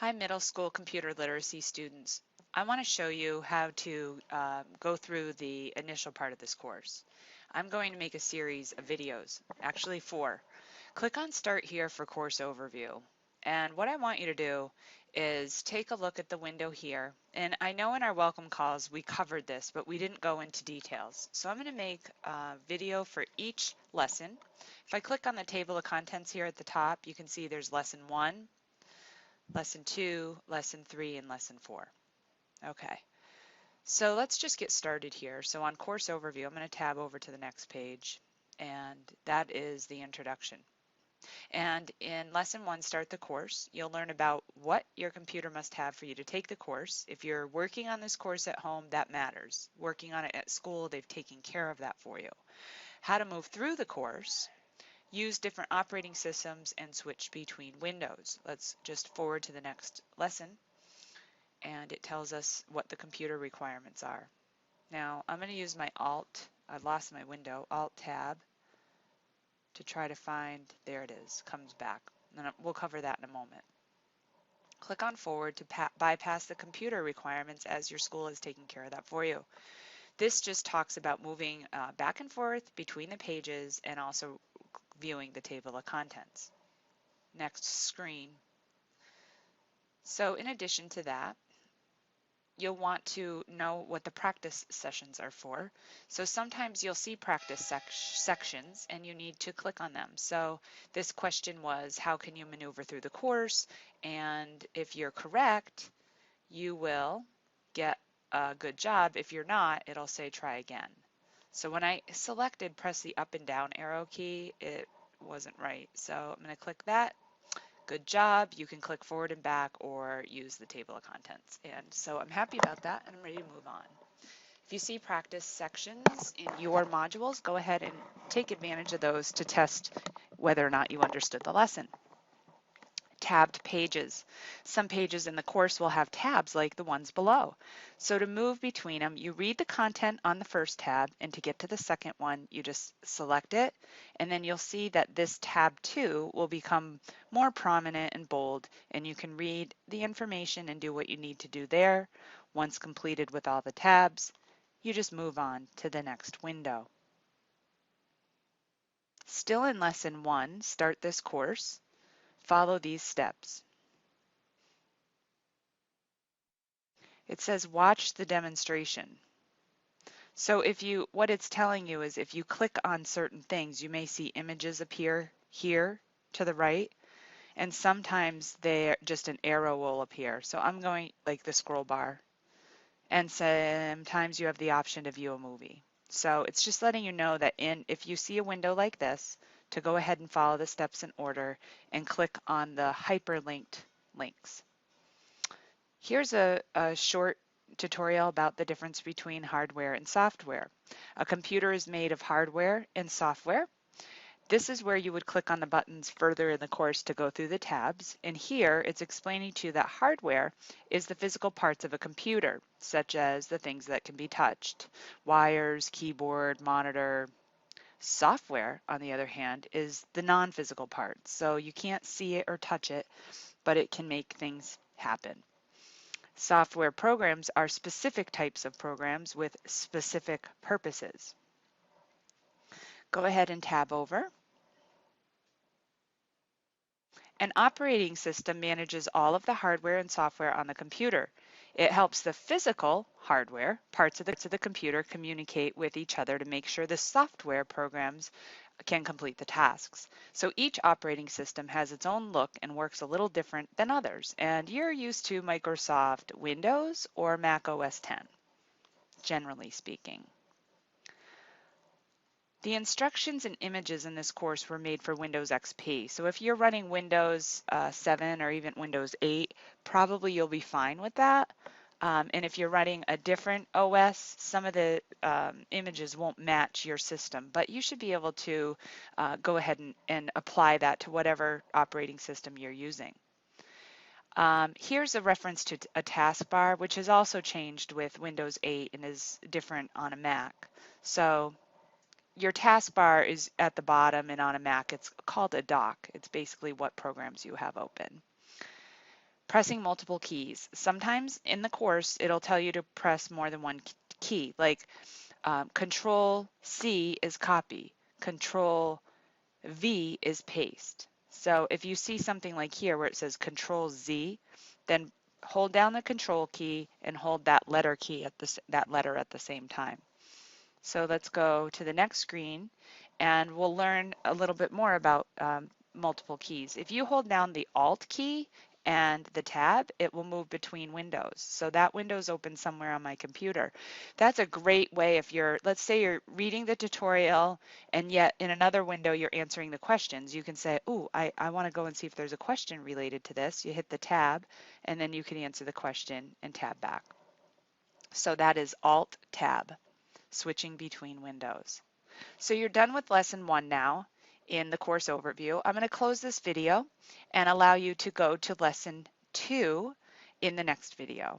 Hi, middle school computer literacy students. I want to show you how to go through the initial part of this course. I'm going to make a series of videos, actually 4. Click on Start here for course overview. And what I want you to do is take a look at the window here. And I know in our welcome calls we covered this, but we didn't go into details. So I'm going to make a video for each lesson. If I click on the table of contents here at the top, you can see there's lesson 1, lesson 2, lesson 3, and lesson 4. Okay, so let's just get started here. So on course overview, I'm going to tab over to the next page, and that is the introduction. And in lesson 1, start the course, you'll learn about what your computer must have for you to take the course. If you're working on this course at home, that matters. Working on it at school, they've taken care of that for you. How to move through the course, use different operating systems, and switch between windows. Let's just forward to the next lesson, and it tells us what the computer requirements are. Now I'm going to use my I lost my window, Alt Tab, to try to find, there it is, comes back. And we'll cover that in a moment. Click on forward to bypass the computer requirements as your school is taking care of that for you. This just talks about moving back and forth between the pages and also viewing the table of contents. Next screen. So in addition to that, you'll want to know what the practice sessions are for. So sometimes you'll see practice sections and you need to click on them. So this question was, how can you maneuver through the course? And if you're correct, you will get a good job. If you're not, it'll say try again. So when I selected press the up and down arrow key, it wasn't right. So I'm going to click that. Good job. You can click forward and back or use the table of contents. And so I'm happy about that and I'm ready to move on. If you see practice sections in your modules, go ahead and take advantage of those to test whether or not you understood the lesson. Tabbed pages. Some pages in the course will have tabs like the ones below. So to move between them, you read the content on the first tab, and to get to the second one, you just select it, and then you'll see that this tab 2 will become more prominent and bold, and you can read the information and do what you need to do there. Once completed with all the tabs, you just move on to the next window. Still in lesson 1, start this course. Follow these steps. It says watch the demonstration. So what it's telling you is if you click on certain things, you may see images appear here to the right, and sometimes just an arrow will appear. So I'm going like the scroll bar, and sometimes you have the option to view a movie. So it's just letting you know that if you see a window like this, to go ahead and follow the steps in order and click on the hyperlinked links. Here's a short tutorial about the difference between hardware and software. A computer is made of hardware and software. This is where you would click on the buttons further in the course to go through the tabs. And here it's explaining to you that hardware is the physical parts of a computer, such as the things that can be touched, wires, keyboard, monitor. Software, on the other hand, is the non-physical parts. So you can't see it or touch it, but it can make things happen. Software programs are specific types of programs with specific purposes. Go ahead and tab over. An operating system manages all of the hardware and software on the computer. It helps the physical hardware, parts of the computer, communicate with each other to make sure the software programs can complete the tasks. So each operating system has its own look and works a little different than others. And you're used to Microsoft Windows or Mac OS X, generally speaking. The instructions and images in this course were made for Windows XP. So if you're running Windows 7 or even Windows 8, probably you'll be fine with that. And if you're running a different OS, some of the images won't match your system, but you should be able to go ahead and apply that to whatever operating system you're using. Here's a reference to a taskbar, which has also changed with Windows 8 and is different on a Mac. So your taskbar is at the bottom, and on a Mac it's called a dock. It's basically what programs you have open. Pressing multiple keys. Sometimes in the course, it'll tell you to press more than one key, like Control C is copy, Control V is paste. So if you see something like here where it says Control Z, then hold down the Control key and hold that letter key at that letter at the same time. So let's go to the next screen and we'll learn a little bit more about multiple keys. If you hold down the Alt key and the tab, it will move between windows. So that window's open somewhere on my computer. That's a great way if let's say you're reading the tutorial and yet in another window you're answering the questions. You can say, ooh, I want to go and see if there's a question related to this. You hit the tab and then you can answer the question and tab back. So that is Alt Tab, switching between windows. So you're done with lesson 1 now in the course overview. I'm going to close this video and allow you to go to lesson 2 in the next video.